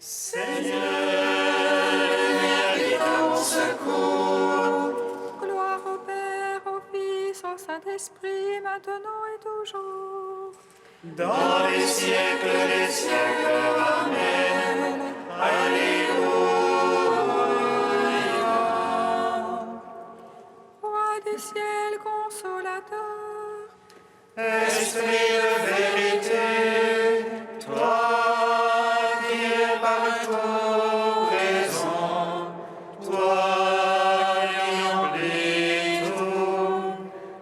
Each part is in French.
Seigneur, viens vite à mon secours. Gloire au Père, au Fils, au Saint-Esprit, maintenant et toujours. Dans les siècles des siècles, Amen. Alléluia. Roi des ciels, consolateur, Esprit de vérité, toi qui es partout présent, toi qui emplis tout,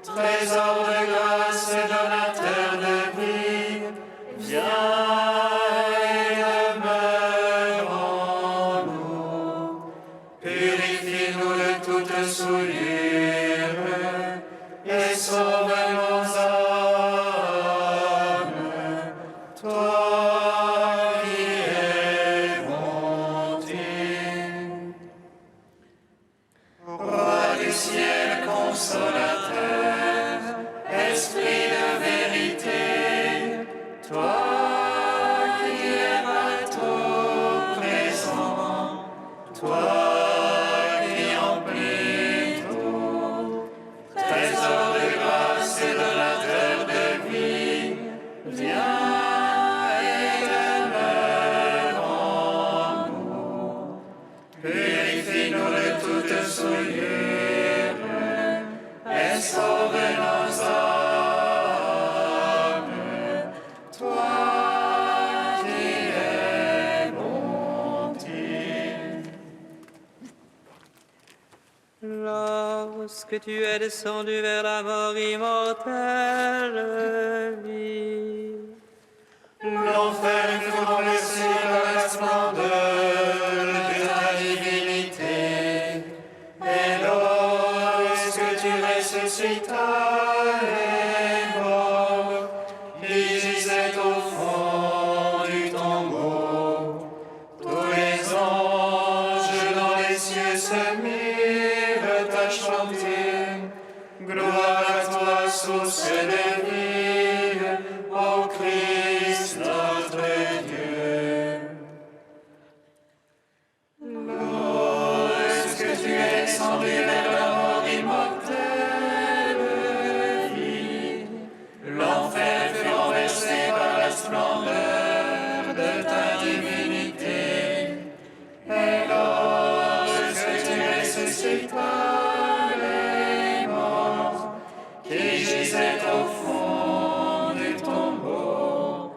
trésor de grâce et donateur de vie, viens et demeure en nous. Purifie-nous de toute souillure et sauve nos âmes, toi qui es bonté. Roi du ciel consolateur, Esprit de vérité, toi qui es partout présent, toi qui emplis tout, trésor de grâce et donateur de vie, viens et demeure en nous. Purifie-nous de toute souillure et sauve nos âmes, toi qui es bonté. Lorsque tu es descendu vers la mort immortelle, vie, L'enfer fut renversé par la splendeur de ta divinité. Et lorsque tu ressuscitas les morts qui gisaient au fond du tombeau, tous les anges dans les cieux se mirent à chanter. Gloire à toi, source de vie, ô Christ notre Dieu. Lorsque tu es descendu vers la mort immortelle, vie, l'enfer fut renversé par la splendeur de ta divinité. Et lorsque tu ressuscitas les morts qui gisaient au fond du tombeau,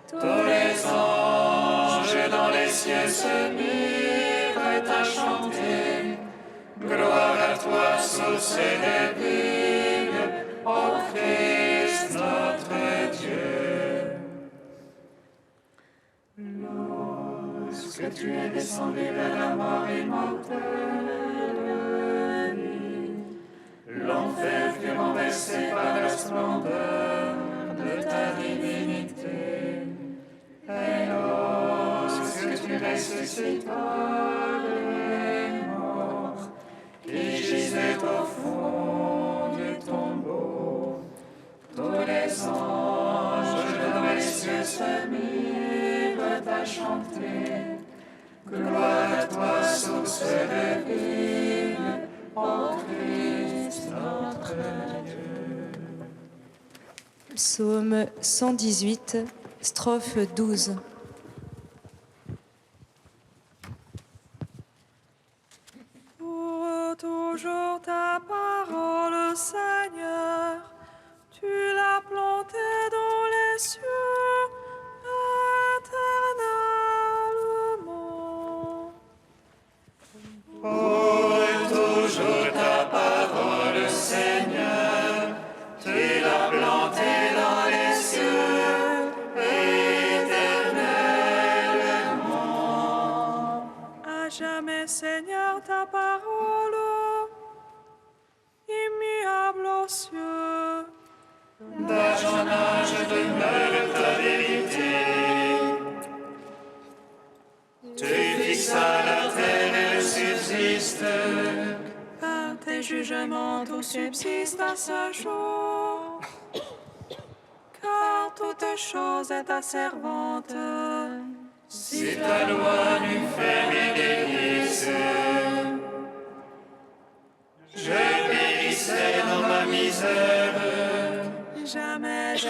tous les anges dans les cieux se mirent à chanter. Gloire à toi, source de vie, ô Christ notre Dieu. Lorsque tu es descendu vers la mort immortelle, l'enfer fut renversé par la splendeur de ta divinité. Et lorsque tu ressuscitas les morts qui gisaient au fond du tombeau, tous les anges dans les cieux se mirent à chanter. Gloire à toi, source de vie, ô Christ notre Dieu. Psaume 118, strophe 12. pour toujours ta parole, Seigneur, tu l'as plantée dans les cieux éternellement. Pour toujours ta parole, Seigneur, tu l'as plantée dans les cieux éternellement. À jamais, Seigneur, ta parole, immuable aux cieux. D'âge en âge demeure ta vérité. Tu fixas la terre et elle subsiste. Par tes jugements, tout subsiste à ce jour. Car toute chose est ta servante. Si ta loi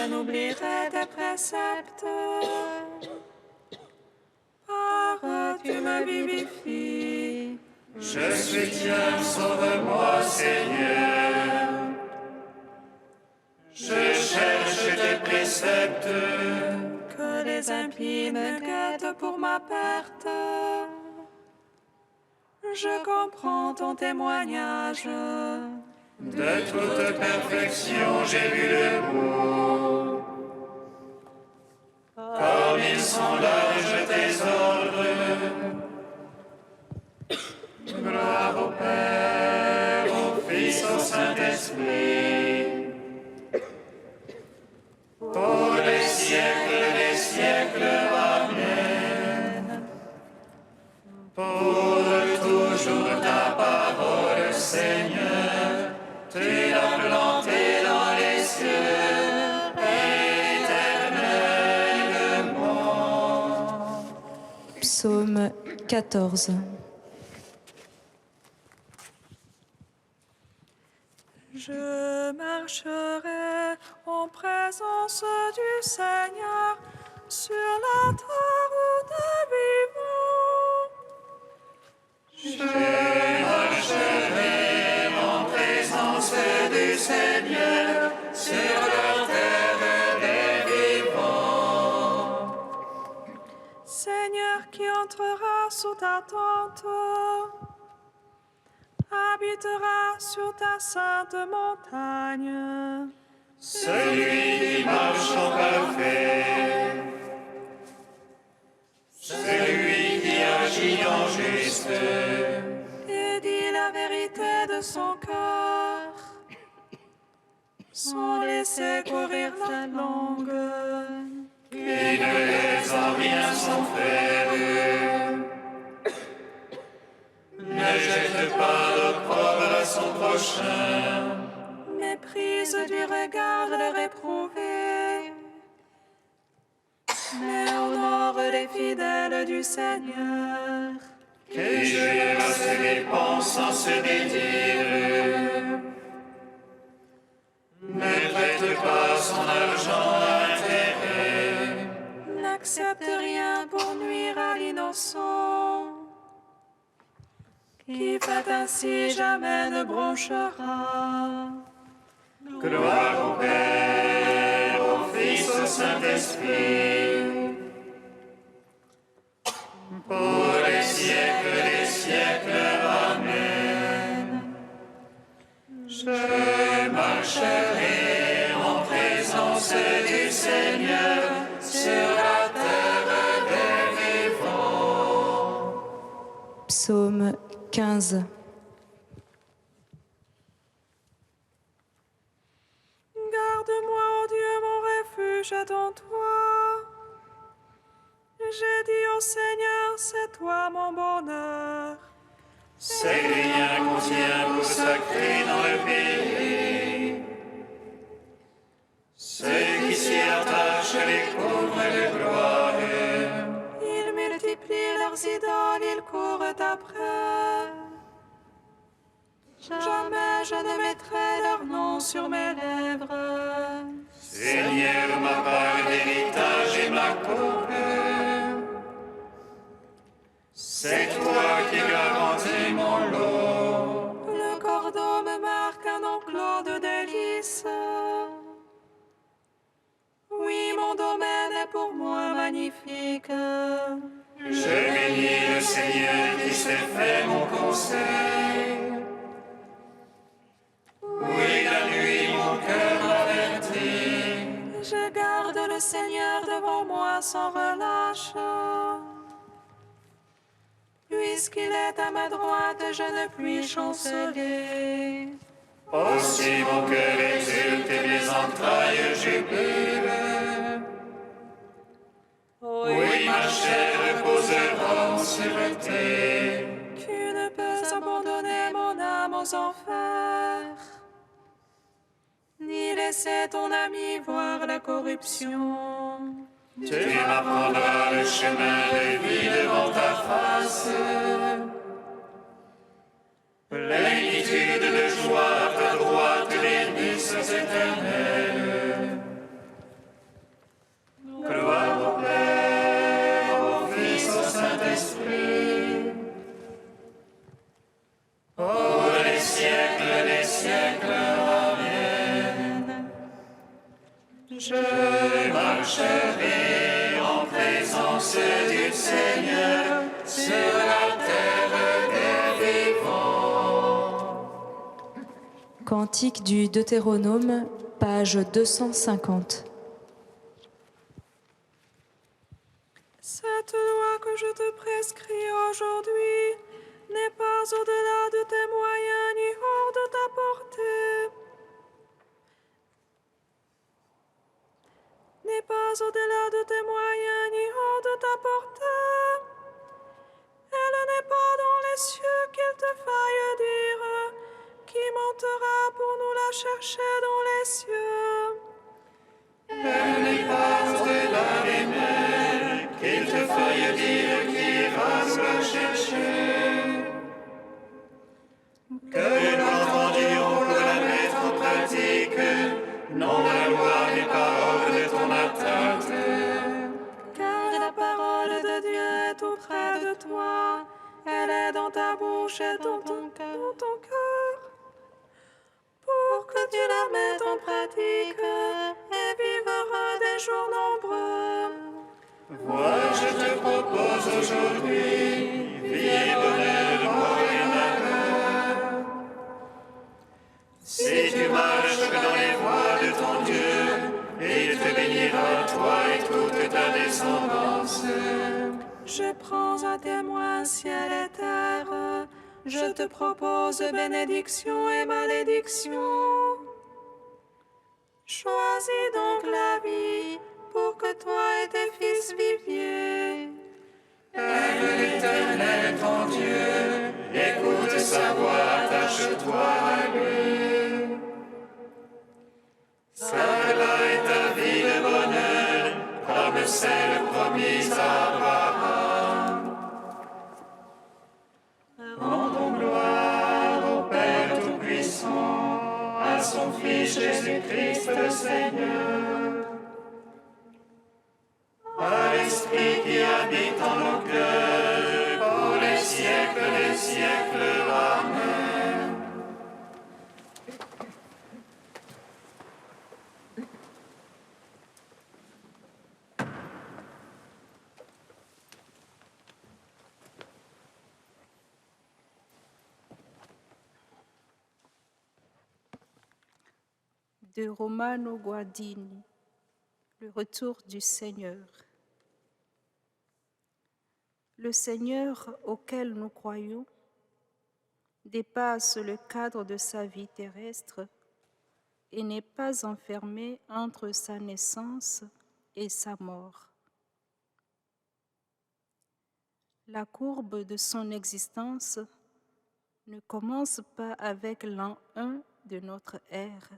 n'oublierai tes préceptes. Par tu me vivifies. Je suis tien, sauve-moi, Seigneur. Je cherche tes préceptes. Que les impies me guettent pour ma perte. Je comprends ton témoignage. De toute perfection, j'ai vu le bout. Comme ils sont larges tes ordres. Gloire au Père, au Fils, au Saint-Esprit. Pour les siècles des siècles, Amen. Pour toujours ta parole, Seigneur, tu l'as plantée dans les cieux, éternellement. Psaume 14. Je marcherai en présence du Seigneur sur la terre des vivants. Je marcherai en présence du Seigneur sur la terre des vivants. Seigneur qui entrera sous ta tente, habitera sur ta sainte montagne. Celui qui marche en parfait, celui qui agit en juste, Et dit la vérité de son cœur, sans laisser courir la langue. qui ne laisse en rien son frère. Ne jette pas l'opprobre à son prochain. Méprise du regard le réprouvé, mais honore les fidèles du Seigneur. Qui jure à ses dépenses sans se dédire. Ne prête pas son argent à intérêt. N'accepte rien pour nuire à l'innocent. Qui fait ainsi jamais ne bronchera. Gloire au Père, au Fils, au Saint-Esprit. Pour les siècles des siècles, Amen. Je marcherai en présence du Seigneur sur la terre des vivants. Psaume 15. Garde-moi, ô Dieu, mon refuge dans toi. J'ai dit au Seigneur, c'est toi mon bonheur. Ses liens contient pour sacré dans le pays. Ceux qui s'y attachent les couvrent de gloire. Ils multiplient leurs idoles, ils courent après. Jamais je ne mettrai leur nom sur mes lèvres. Seigneur, ma part d'héritage et ma coupe. C'est toi qui garantis mon lot. Le cordon me marque un enclos de délices. Oui, mon domaine est pour moi magnifique. Je bénis le Seigneur qui s'est fait mon conseil. Oui, la nuit, mon cœur m'avertit. Je garde le Seigneur devant moi sans relâche. Puisqu'il est à ma droite, je ne puis chanceler. Aussi mon cœur exulte et mes entrailles jubilent. Oui, ma chair reposera en sûreté. Tu ne peux abandonner mon âme aux enfers, ni laisser ton ami voir la corruption. Tu m'apprendras le chemin de vie devant ta face. Plénitude de joie à ta droite, les délices éternelles. Seigneur sur la terre des vivants. Cantique du Deutéronome, page 250. Cette loi que je te prescris aujourd'hui n'est pas au-delà de tes moyens ni hors de ta portée. N'est pas au-delà de tes moyens ni hors de ta portée. Elle n'est pas dans les cieux qu'il te faille dire. Qui montera pour nous la chercher dans les cieux? Elle n'est pas au-delà des mers, qu'il te faille dire qui ira nous la chercher. Que l'entendu on peut la mettre en pratique, non la loi n'est pas hors de ton atteinte. Car la parole de Dieu est tout près de toi. Elle est dans ta bouche et dans ton cœur. Pour que tu la mettes en pratique et vivras des jours nombreux. Vois, je te propose aujourd'hui vie et bonheur, mort et malheur. Si tu marches dans les voies de ton Dieu, et il te bénira, toi et toute ta descendance. Je prends à témoin ciel et terre. Je te propose bénédiction et malédiction. Choisis donc la vie pour que toi et tes fils viviez. Aime l'Éternel ton Dieu, écoute sa voix, attache-toi à lui. Celle-là est ta vie de bonheur, comme celle promise à Abraham. Rendons gloire au Père Tout-Puissant, à son Fils Jésus-Christ le Seigneur, à l'Esprit qui habite en nos cœurs, pour les siècles des siècles. Amen. De Romano Guardini, le retour du Seigneur. Le Seigneur auquel nous croyons dépasse le cadre de sa vie terrestre et n'est pas enfermé entre sa naissance et sa mort. La courbe de son existence ne commence pas avec l'an 1 de notre ère,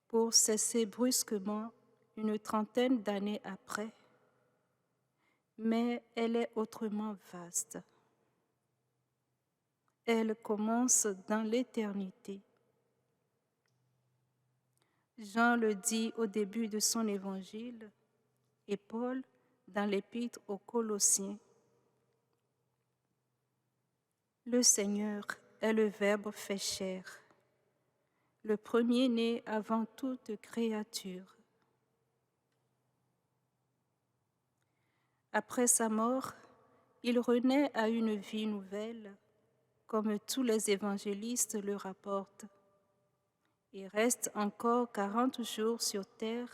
pour cesser brusquement une trentaine d'années après, mais elle est autrement vaste. Elle commence dans l'éternité. Jean le dit au début de son évangile et Paul dans l'épître aux Colossiens. Le Seigneur est le Verbe fait chair, le premier-né avant toute créature. Après sa mort, il renaît à une vie nouvelle, comme tous les évangélistes le rapportent, et reste encore 40 jours sur terre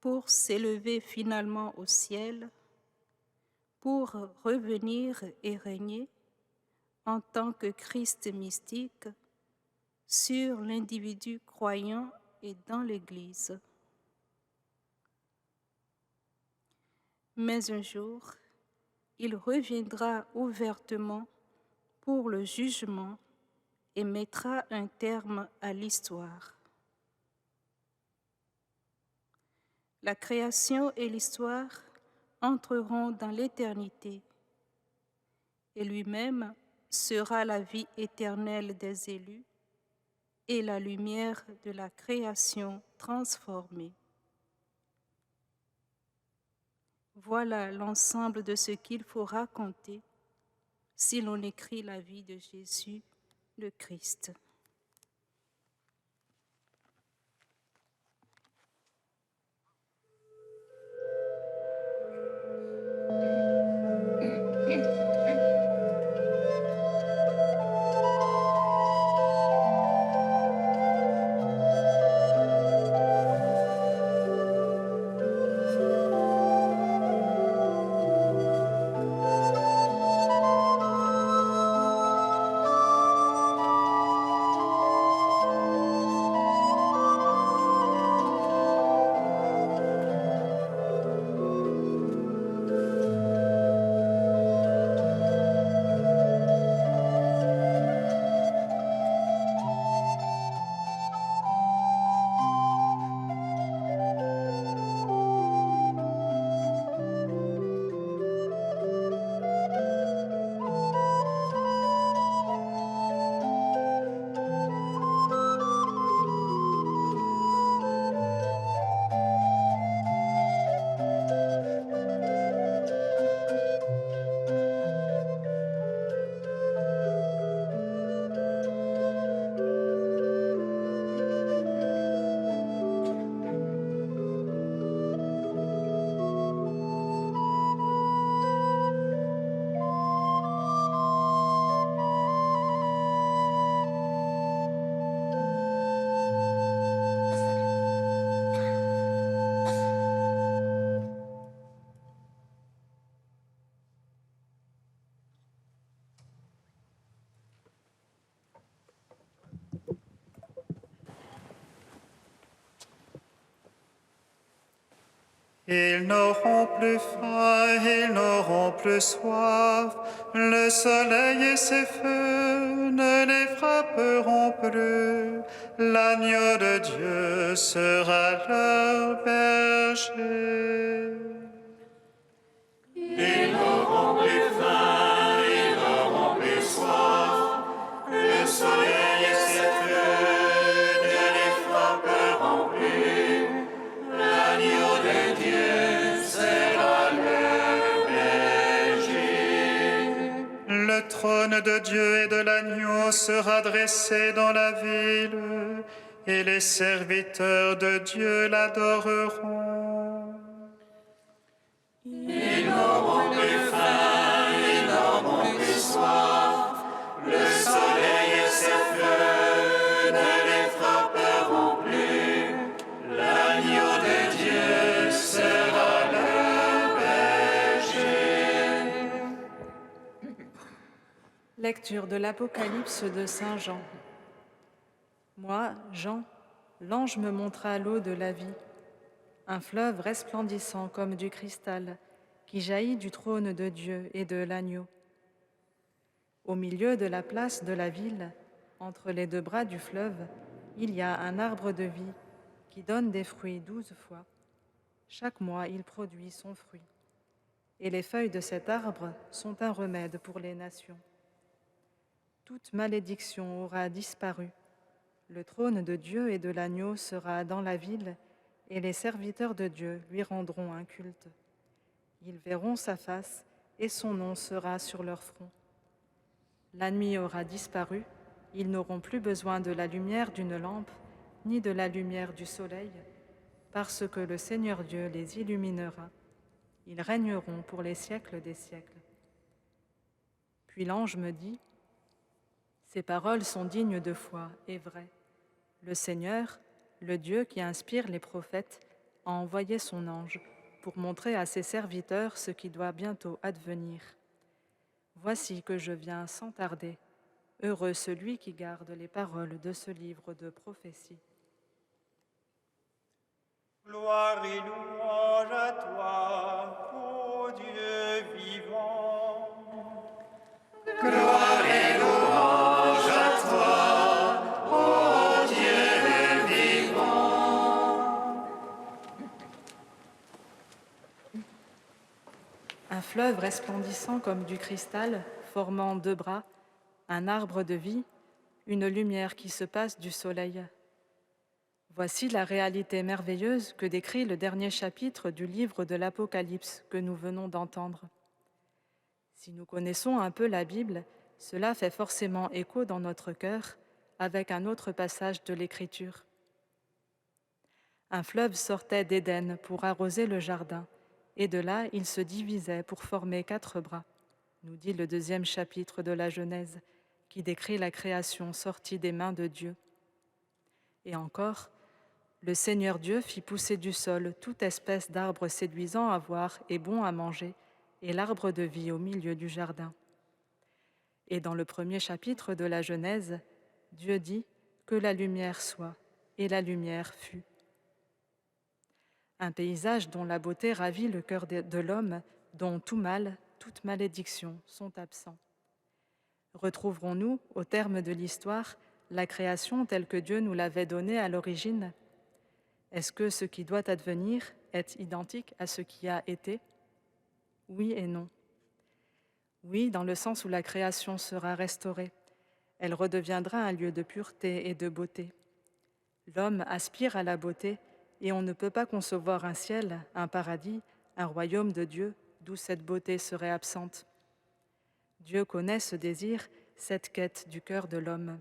pour s'élever finalement au ciel, pour revenir et régner en tant que Christ mystique sur l'individu croyant et dans l'Église. Mais un jour, il reviendra ouvertement pour le jugement et mettra un terme à l'histoire. La création et l'histoire entreront dans l'éternité et lui-même sera la vie éternelle des élus et la lumière de la création transformée. Voilà l'ensemble de ce qu'il faut raconter si l'on écrit la vie de Jésus, le Christ. Ils n'auront plus faim, ils n'auront plus soif. Le soleil et ses feux ne les frapperont plus. L'agneau de Dieu sera leur berger. Ils n'auront plus faim, ils n'auront plus soif. Le soleil et ses feux ne les frapperont plus. L'agneau de Dieu sera leur berger. Le trône de Dieu et de l'agneau sera dressé dans la ville, et les serviteurs de Dieu l'adoreront. Ils n'auront plus faim, ils n'auront plus soif. Le soleil et ses feux ne les frapperont plus. L'agneau de Dieu sera leur berger. Lecture de l'Apocalypse de Saint Jean. Moi, Jean, l'ange me montra l'eau de la vie, un fleuve resplendissant comme du cristal, qui jaillit du trône de Dieu et de l'agneau. Au milieu de la place de la ville, entre les deux bras du fleuve, il y a un arbre de vie qui donne des fruits 12 fois. Chaque mois, il produit son fruit. Et les feuilles de cet arbre sont un remède pour les nations. Toute malédiction aura disparu. Le trône de Dieu et de l'agneau sera dans la ville, et les serviteurs de Dieu lui rendront un culte. Ils verront sa face, et son nom sera sur leur front. La nuit aura disparu, ils n'auront plus besoin de la lumière d'une lampe, ni de la lumière du soleil, parce que le Seigneur Dieu les illuminera. Ils régneront pour les siècles des siècles. Puis l'ange me dit, « Ces paroles sont dignes de foi et vraies. Le Seigneur, le Dieu qui inspire les prophètes, a envoyé son ange pour montrer à ses serviteurs ce qui doit bientôt advenir. Voici que je viens sans tarder. Heureux celui qui garde les paroles de ce livre de prophétie. » Gloire et louange à toi, ô Dieu vivant. Gloire et louange à toi, ô Dieu vivant. Un fleuve resplendissant comme du cristal, formant deux bras, un arbre de vie, une lumière qui se passe du soleil. Voici la réalité merveilleuse que décrit le dernier chapitre du livre de l'Apocalypse que nous venons d'entendre. Si nous connaissons un peu la Bible, cela fait forcément écho dans notre cœur avec un autre passage de l'Écriture. Un fleuve sortait d'Éden pour arroser le jardin, et de là il se divisait pour former 4 bras, nous dit le 2e chapitre de la Genèse, qui décrit la création sortie des mains de Dieu. Et encore, le Seigneur Dieu fit pousser du sol toute espèce d'arbre séduisant à voir et bon à manger, et l'arbre de vie au milieu du jardin. Et dans le 1er chapitre de la Genèse, Dieu dit que la lumière soit, et la lumière fut. Un paysage dont la beauté ravit le cœur de l'homme, dont tout mal, toute malédiction sont absents. Retrouverons-nous, au terme de l'histoire, la création telle que Dieu nous l'avait donnée à l'origine? Est-ce que ce qui doit advenir est identique à ce qui a été? Oui et non. Oui, dans le sens où la création sera restaurée. Elle redeviendra un lieu de pureté et de beauté. L'homme aspire à la beauté et on ne peut pas concevoir un ciel, un paradis, un royaume de Dieu d'où cette beauté serait absente. Dieu connaît ce désir, cette quête du cœur de l'homme.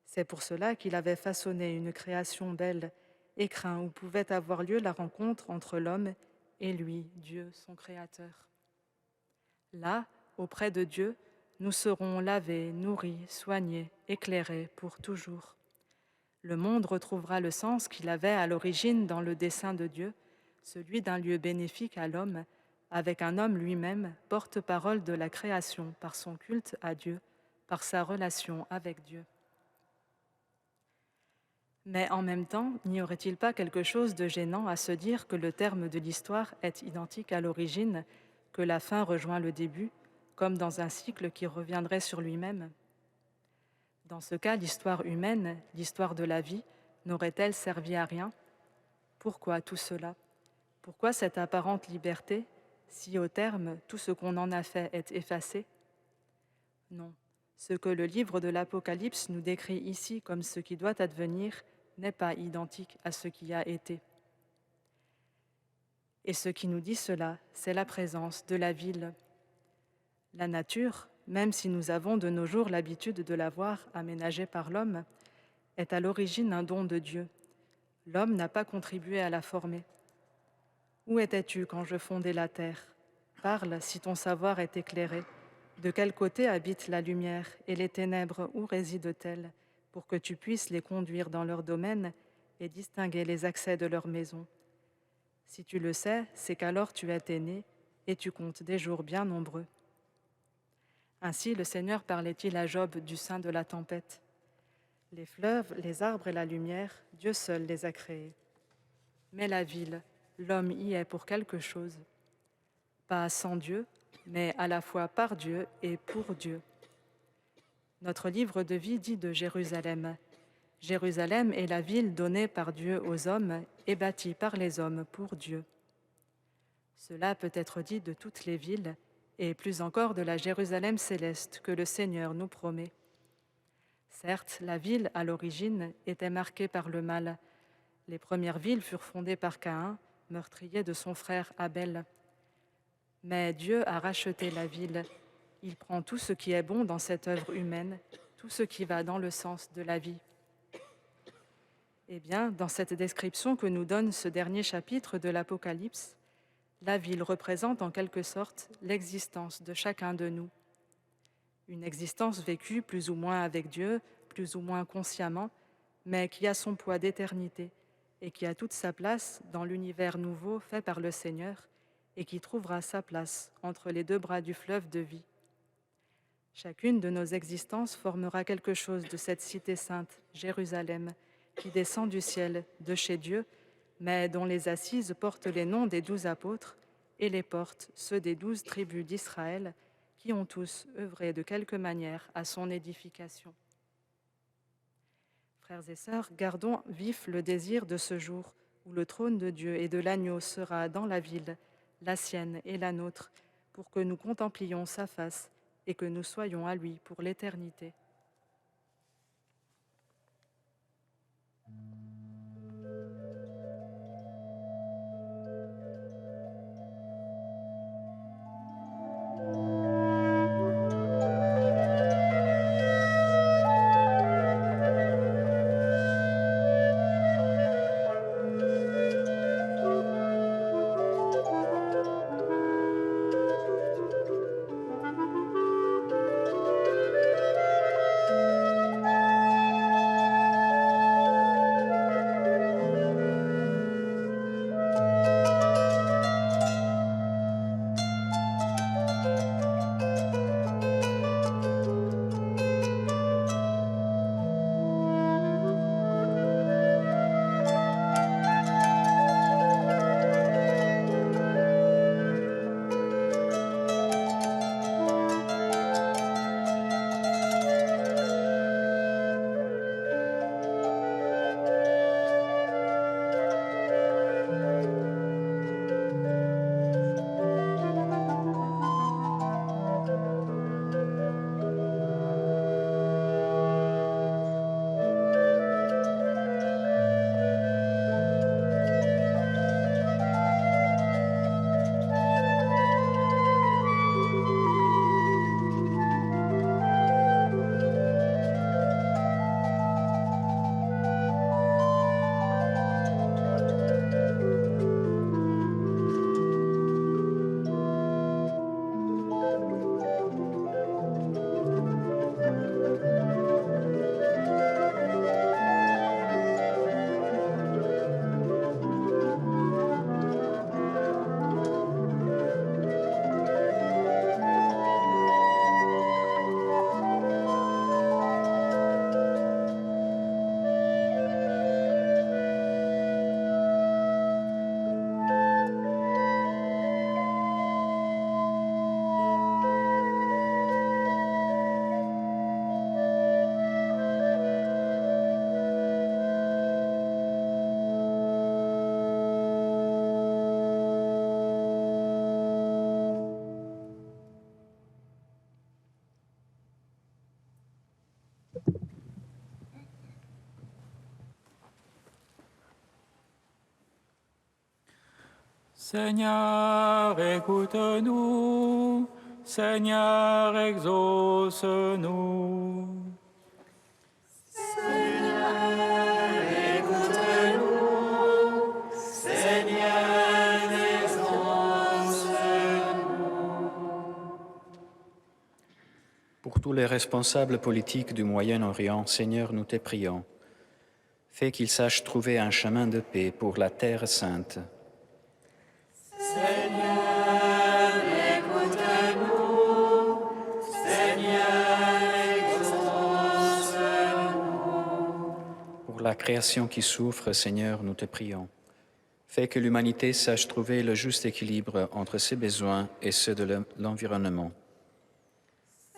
C'est pour cela qu'il avait façonné une création belle et craint où pouvait avoir lieu la rencontre entre l'homme et lui, Dieu, son Créateur. Là, auprès de Dieu, nous serons lavés, nourris, soignés, éclairés pour toujours. Le monde retrouvera le sens qu'il avait à l'origine dans le dessein de Dieu, celui d'un lieu bénéfique à l'homme, avec un homme lui-même, porte-parole de la création par son culte à Dieu, par sa relation avec Dieu. Mais en même temps, n'y aurait-il pas quelque chose de gênant à se dire que le terme de l'histoire est identique à l'origine, que la fin rejoint le début, comme dans un cycle qui reviendrait sur lui-même? Dans ce cas, l'histoire humaine, l'histoire de la vie, n'aurait-elle servi à rien? Pourquoi tout cela? Pourquoi cette apparente liberté, si au terme tout ce qu'on en a fait est effacé? Non, ce que le livre de l'Apocalypse nous décrit ici comme ce qui doit advenir n'est pas identique à ce qui a été. Et ce qui nous dit cela, c'est la présence de la ville. La nature, même si nous avons de nos jours l'habitude de la voir aménagée par l'homme, est à l'origine un don de Dieu. L'homme n'a pas contribué à la former. Où étais-tu quand je fondais la terre? Parle si ton savoir est éclairé. De quel côté habite la lumière et les ténèbres, où résident-elles, pour que tu puisses les conduire dans leur domaine et distinguer les accès de leur maison? Si tu le sais, c'est qu'alors tu es né et tu comptes des jours bien nombreux. Ainsi le Seigneur parlait-il à Job du sein de la tempête. Les fleuves, les arbres et la lumière, Dieu seul les a créés. Mais la ville, l'homme y est pour quelque chose. Pas sans Dieu, mais à la fois par Dieu et pour Dieu. Notre livre de vie dit de Jérusalem. Jérusalem est la ville donnée par Dieu aux hommes et bâtie par les hommes pour Dieu. Cela peut être dit de toutes les villes, et plus encore de la Jérusalem céleste que le Seigneur nous promet. Certes, la ville, à l'origine, était marquée par le mal. Les premières villes furent fondées par Caïn, meurtrier de son frère Abel. Mais Dieu a racheté la ville. Il prend tout ce qui est bon dans cette œuvre humaine, tout ce qui va dans le sens de la vie. Eh bien, dans cette description que nous donne ce dernier chapitre de l'Apocalypse, la ville représente en quelque sorte l'existence de chacun de nous. Une existence vécue plus ou moins avec Dieu, plus ou moins consciemment, mais qui a son poids d'éternité et qui a toute sa place dans l'univers nouveau fait par le Seigneur et qui trouvera sa place entre les deux bras du fleuve de vie. Chacune de nos existences formera quelque chose de cette cité sainte, Jérusalem, qui descend du ciel, de chez Dieu, mais dont les assises portent les noms des 12 apôtres et les portes ceux des 12 tribus d'Israël, qui ont tous œuvré de quelque manière à son édification. Frères et sœurs, gardons vif le désir de ce jour où le trône de Dieu et de l'agneau sera dans la ville, la sienne et la nôtre, pour que nous contemplions sa face et que nous soyons à lui pour l'éternité. Seigneur, écoute-nous. Seigneur, exauce-nous. Pour tous les responsables politiques du Moyen-Orient, Seigneur, nous te prions. Fais qu'ils sachent trouver un chemin de paix pour la terre sainte. Seigneur, écoute-nous. Seigneur, exauce-nous. Pour la création qui souffre, Seigneur, nous te prions. Fais que l'humanité sache trouver le juste équilibre entre ses besoins et ceux de l'environnement.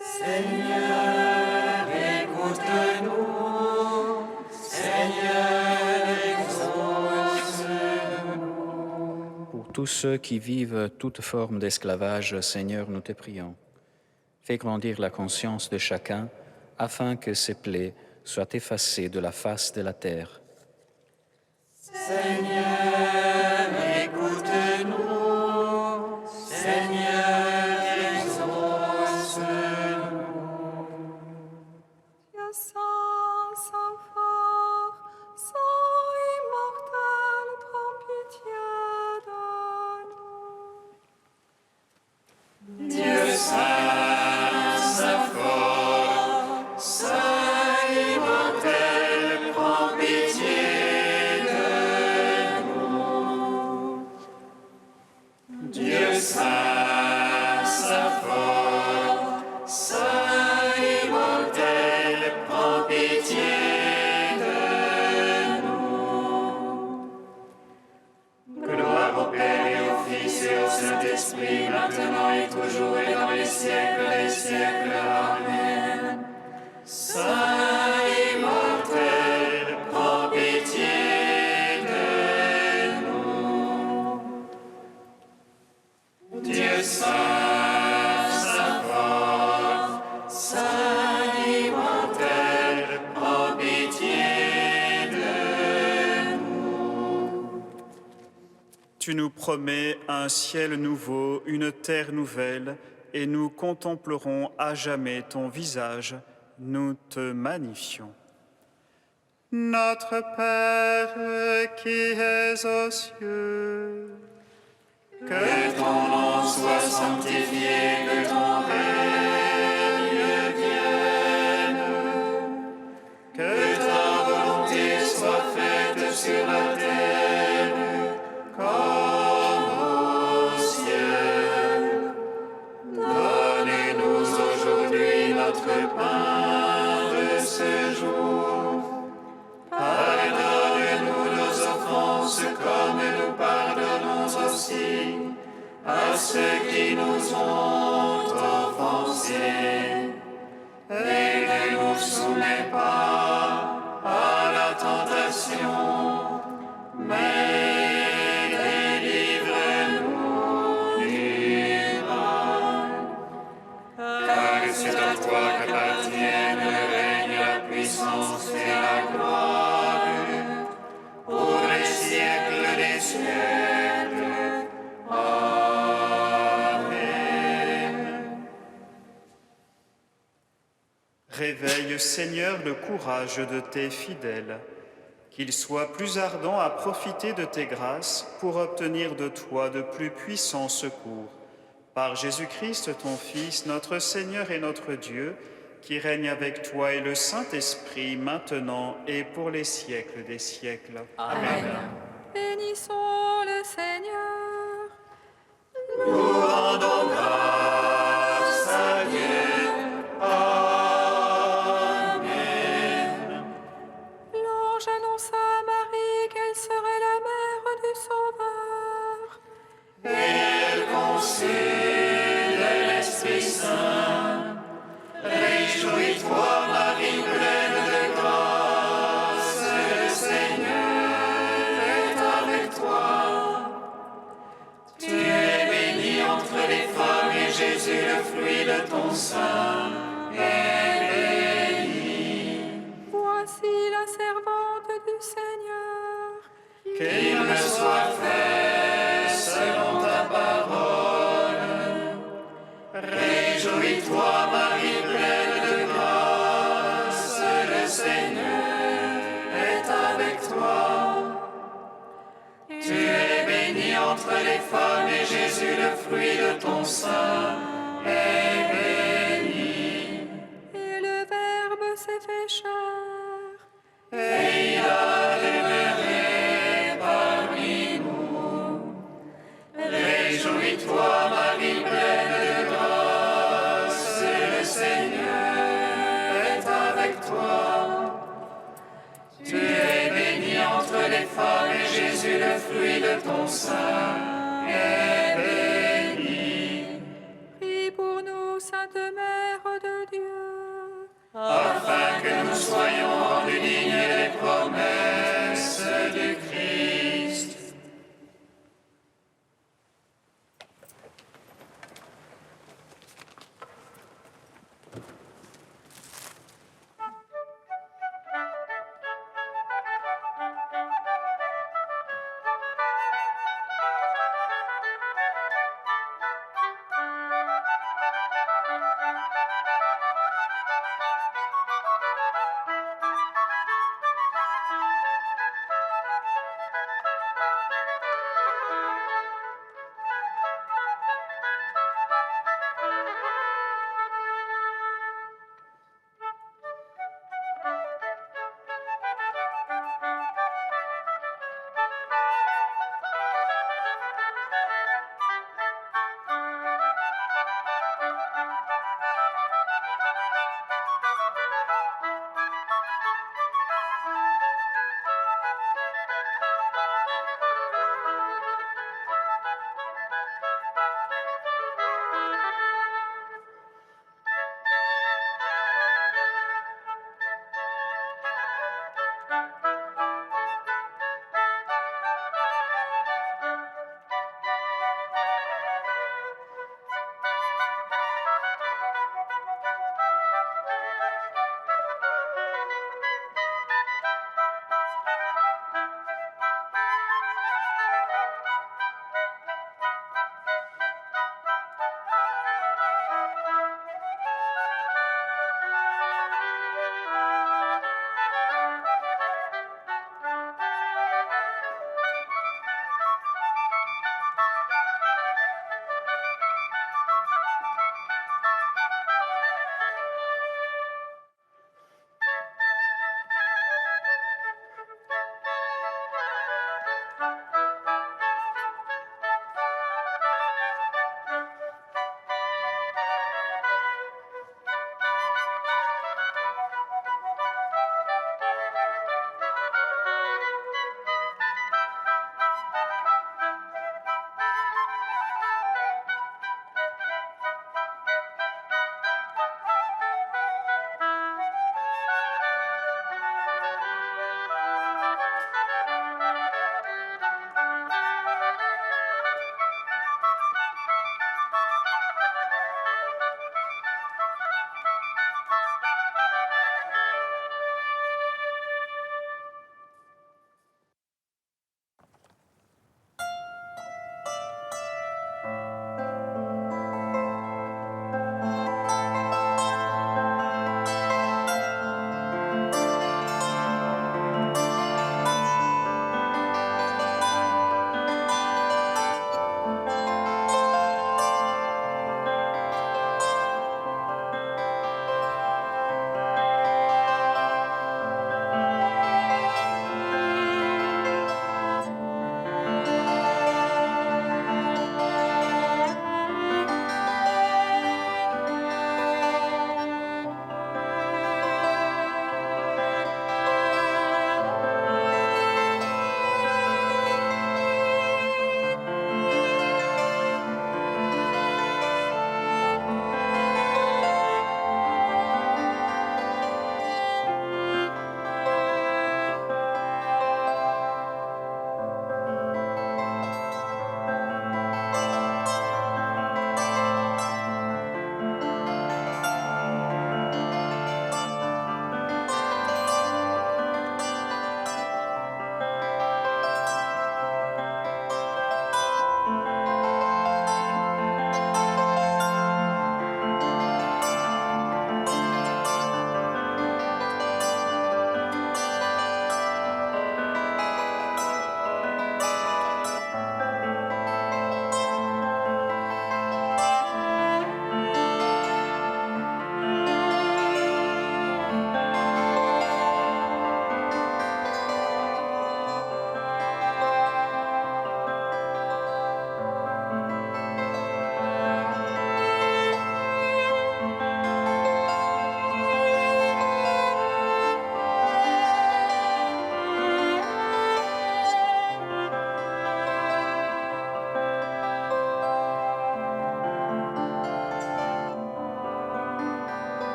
Seigneur, écoute-nous. Seigneur, exauce-nous. Pour tous ceux qui vivent toute forme d'esclavage, Seigneur, nous te prions. Fais grandir la conscience de chacun afin que ces plaies soient effacées de la face de la terre. Seigneur, écoute-nous. Seigneur, exauce-nous. Dieu saint, saint fort, saint immortel, prends pitié de nous. Dieu saint, saint fort, saint immortel, prends pitié de nous. Dieu saint, saint fort, saint immortel, prends pitié de nous. Gloire au Père et au Fils et au Saint-Esprit, maintenant et toujours et dans les siècles des siècles. Amen. Saint immortel, prends pitié de nous. Dieu saint, saint fort, saint immortel, prends pitié de nous. Tu nous promets un ciel nouveau, une terre nouvelle, et nous contemplerons à jamais ton visage. Nous te magnifions. Notre Père qui es aux cieux, Que ton nom soit sanctifié, que ton règne vienne, que ta volonté soit faite sur la terre comme au ciel. Donnez-nous aujourd'hui notre pain de ce jour. Pardonne-nous nos offenses comme nous pardonnons aussi à ceux qui nous ont offensés. Et ne nous soumets pas à la tentation, mais délivre-nous du mal. Car c'est à toi qu'appartiennent le règne, la puissance et la gloire, pour les siècles des siècles. Amen. réveille, Seigneur, le courage de tes fidèles, qu'ils soient plus ardents à profiter de tes grâces pour obtenir de toi de plus puissants secours. Par Jésus-Christ, ton Fils, notre Seigneur et notre Dieu, qui règne avec toi et le Saint-Esprit, maintenant et pour les siècles des siècles. Amen. Bénissons le Seigneur. Nous rendons grâce à Dieu. Amen. L'ange annonça à Marie qu'elle serait la mère du Sauveur. Et elle conçut de l'Esprit Saint. Réjouis-toi, Marie, pleine de grâce, le Seigneur est avec toi. Tu es bénie entre les femmes et Jésus, le fruit de ton sein, est béni. Voici la servante du Seigneur. Qu'il me soit fait selon Réjouis-toi, Marie, pleine de grâce, le Seigneur est avec toi. Tu es bénie entre les femmes et Jésus, le fruit de ton sein, est béni. Et le Verbe s'est fait chair. Et il a demeuré parmi nous. Réjouis-toi, Marie, pleine de grâce, le Seigneur est avec toi. Tu es bénie entre les femmes et Jésus, le fruit de ton sein, est béni. Prie pour nous, Sainte Mère de Dieu, Afin que nous soyons rendus dignes de